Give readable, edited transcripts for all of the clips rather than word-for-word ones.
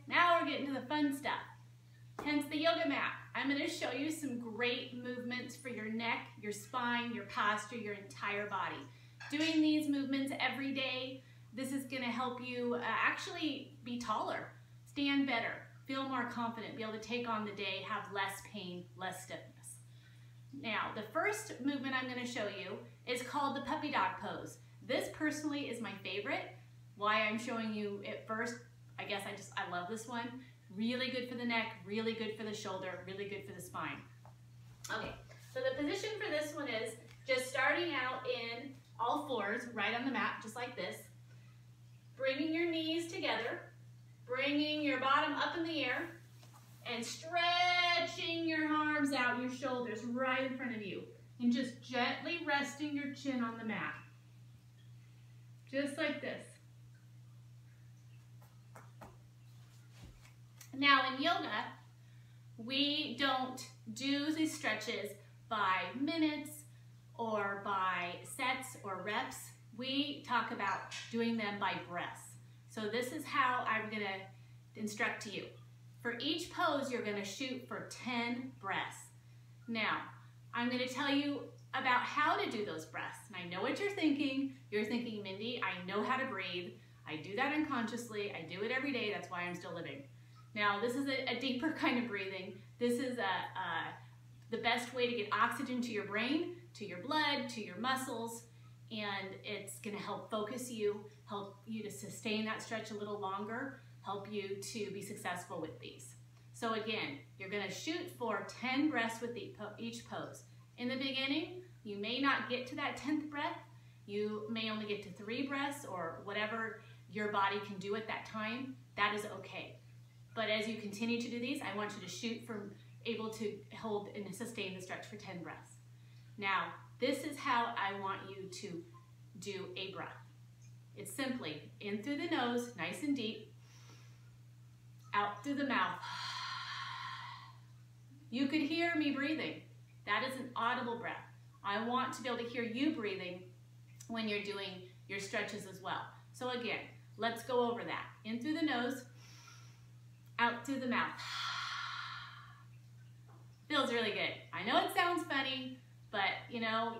now we're getting to the fun stuff. Hence the yoga mat. I'm going to show you some great movements for your neck, your spine, your posture, your entire body. Doing these movements every day, this is going to help you actually be taller, stand better, feel more confident, be able to take on the day, have less pain, less stiffness. Now, the first movement I'm going to show you is called the puppy dog pose. This personally is my favorite. Why I'm showing you it first, I guess I love this one. Really good for the neck, really good for the shoulder, really good for the spine. Okay, so the position for this one is just starting out in all fours, right on the mat, just like this. Bringing your knees together, bringing your bottom up in the air, and stretching your arms out, your shoulders right in front of you. And just gently resting your chin on the mat. Just like this. Now in yoga, we don't do these stretches by minutes or by sets or reps. We talk about doing them by breaths. So this is how I'm going to instruct to you. For each pose, you're going to shoot for 10 breaths. Now, I'm going to tell you about how to do those breaths. And I know what you're thinking. You're thinking, Mindy, I know how to breathe. I do that unconsciously. I do it every day. That's why I'm still living. Now, this is a deeper kind of breathing. This is the best way to get oxygen to your brain, to your blood, to your muscles, and it's going to help focus you, help you to sustain that stretch a little longer, help you to be successful with these. So again, you're going to shoot for 10 breaths with each pose. In the beginning, you may not get to that 10th breath. You may only get to 3 breaths or whatever your body can do at that time. That is okay. But as you continue to do these, I want you to shoot for able to hold and sustain the stretch for 10 breaths. Now, this is how I want you to do a breath. It's simply in through the nose, nice and deep, out through the mouth. You could hear me breathing. That is an audible breath. I want to be able to hear you breathing when you're doing your stretches as well. So again, let's go over that. In through the nose, out through the mouth. Feels really good. I know it sounds funny, but you know,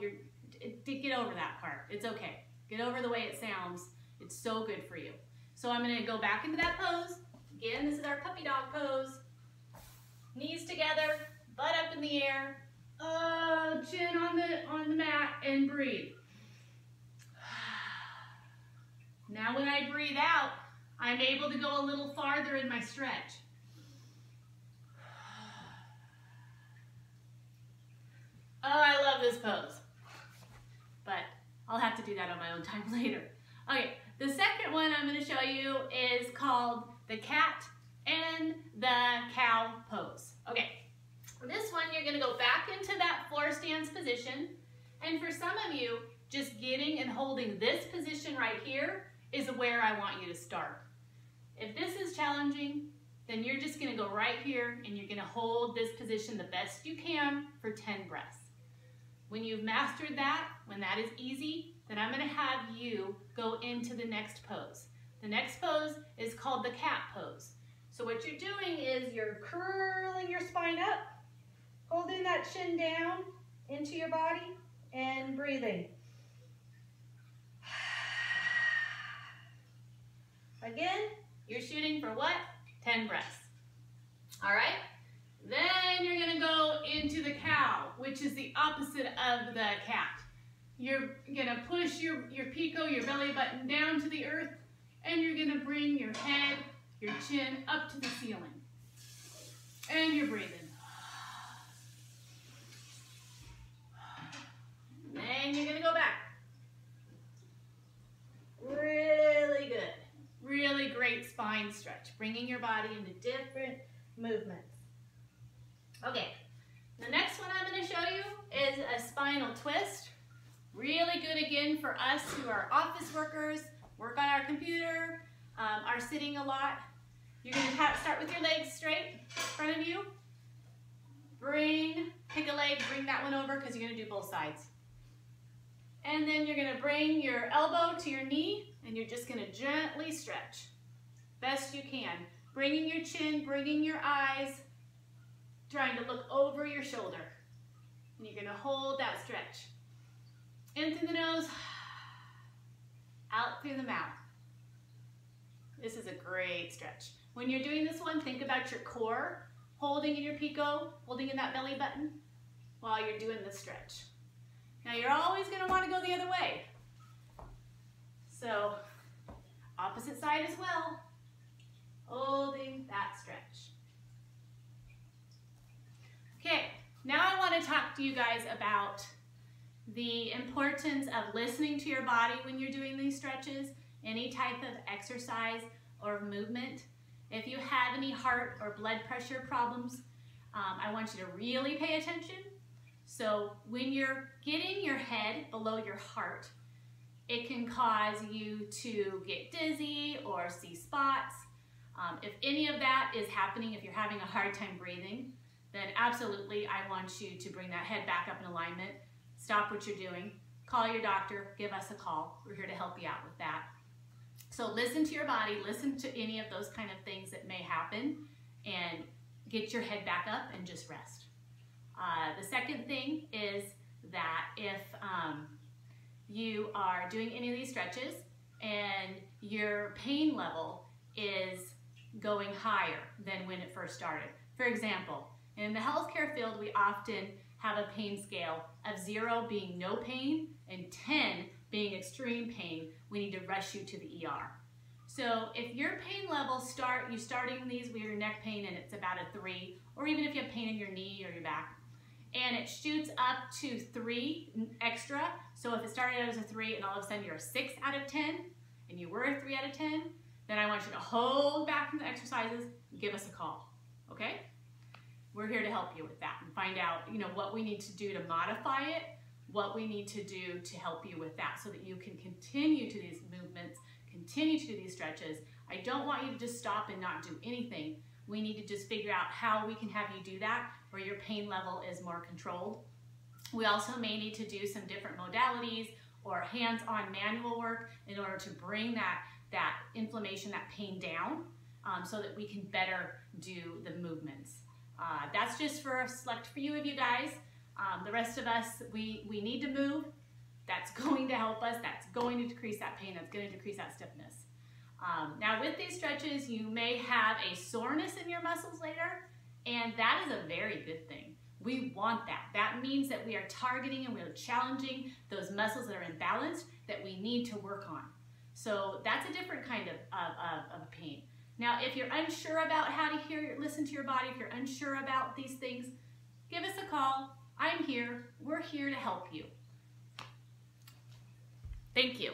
get over that part. It's okay. Get over the way it sounds. It's so good for you. So I'm going to go back into that pose. Again, this is our puppy dog pose. Knees together, butt up in the air. Chin on the mat and breathe. Now when I breathe out, I'm able to go a little farther in my stretch. Oh, I love this pose. But I'll have to do that on my own time later. Okay, the second one I'm going to show you is called the cat and the cow pose. Okay, this one you're going to go back into that floor stance position. And for some of you, just getting and holding this position right here is where I want you to start. If this is challenging, then you're just going to go right here and you're going to hold this position the best you can for 10 breaths. When you've mastered that, when that is easy, then I'm going to have you go into the next pose. The next pose is called the cat pose. So what you're doing is you're curling your spine up, holding that chin down into your body, and breathing. Again, you're shooting for what? 10 breaths. All right? Then you're going to go into the cow, which is the opposite of the cat. You're going to push your pico, your belly button down to the earth, and you're going to bring your head, your chin up to the ceiling. And you're breathing. Then you're going to go back. Really good. Really great spine stretch, bringing your body into different movements. Okay, the next one I'm going to show you is a spinal twist. Really good again for us who are office workers, work on our computer, are sitting a lot. You're going to start with your legs straight in front of you. Pick a leg, bring that one over because you're going to do both sides. And then you're going to bring your elbow to your knee and you're just going to gently stretch best you can. bringing your chin, bringing your eyes, trying to look over your shoulder. And you're gonna hold that stretch. In through the nose, out through the mouth. This is a great stretch. When you're doing this one, think about your core, holding in your pico, holding in that belly button while you're doing this stretch. Now you're always gonna wanna go the other way. So, opposite side as well, holding that stretch. Okay, now I wanna talk to you guys about the importance of listening to your body when you're doing these stretches, any type of exercise or movement. If you have any heart or blood pressure problems, I want you to really pay attention. So when you're getting your head below your heart, it can cause you to get dizzy or see spots. If any of that is happening, if you're having a hard time breathing, then absolutely I want you to bring that head back up in alignment, stop what you're doing, call your doctor, give us a call. We're here to help you out with that. So listen to your body, listen to any of those kind of things that may happen, and get your head back up and just rest. The second thing is that if you are doing any of these stretches and your pain level is going higher than when it first started. For example, in the healthcare field, we often have a pain scale of 0 being no pain and 10 being extreme pain. We need to rush you to the ER. So if your pain levels you're starting these with your neck pain and it's about a 3, or even if you have pain in your knee or your back, and it shoots up to 3 extra, so if it started out as a 3 and all of a sudden you're a 6 out of 10, and you were a 3 out of 10, then I want you to hold back from the exercises and give us a call, okay? We're here to help you with that and find out, what we need to do to modify it, what we need to do to help you with that so that you can continue to these movements, continue to do these stretches. I don't want you to just stop and not do anything. We need to just figure out how we can have you do that where your pain level is more controlled. We also may need to do some different modalities or hands-on manual work in order to bring that inflammation, that pain down so that we can better do the movements. That's just for a select few of you guys. The rest of us, we need to move. That's going to help us. That's going to decrease that pain. That's going to decrease that stiffness. Now with these stretches, you may have a soreness in your muscles later, and that is a very good thing. We want that. That means that we are targeting and we're challenging those muscles that are imbalanced that we need to work on. So that's a different kind of pain. Now, if you're unsure about how to listen to your body, if you're unsure about these things, give us a call. I'm here. We're here to help you. Thank you.